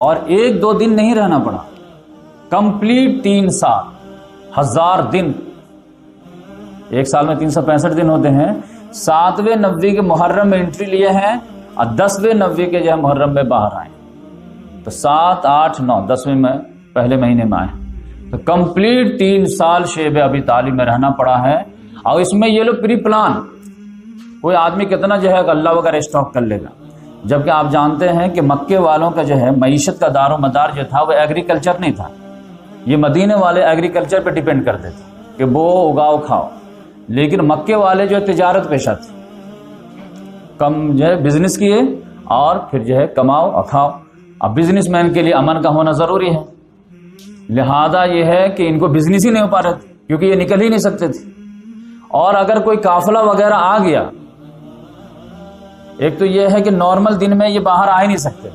اور 1-2 دن نہیں رہنا پڑا، کمپلیٹ 3 سال، 1000 دن، ایک سال میں 365 دن ہوتے ہیں، 7ویں 9ویں کے محرم میں انٹری لیے ہیں اور 10ویں 9ویں کے جو ہے محرم میں باہر آئے، تو 7 8 9 10ویں میں پہلے مہینے میں آئے، تو کمپلیٹ 3 سال شیب ابی طالب میں رہنا پڑا ہے۔ اور اس میں یہ لوگ پری پلان، کوئی آدمی کتنا جو ہے غلہ وغیرہ اسٹاک کر لے گا، جبکہ آپ جانتے ہیں کہ مکے والوں کا جو ہے معیشت کا دار و مدار جو تھا وہ ایگریکلچر نہیں تھا، یہ مدینے والے ایگریکلچر پہ ڈیپینڈ کرتے تھے کہ بو اگاؤ کھاؤ، لیکن مکے والے جو تجارت پیشہ تھے، کم جو ہے بزنس کیے اور پھر جو ہے کماؤ اور کھاؤ۔ اب بزنس مین کے لیے امن کا ہونا ضروری ہے، لہذا یہ ہے کہ ان کو بزنس ہی نہیں ہو پا رہے تھے کیونکہ یہ نکل ہی نہیں سکتے تھے، اور اگر کوئی قافلہ وغیرہ آ گیا، ایک تو یہ ہے کہ نارمل دن میں یہ باہر آ ہی نہیں سکتے،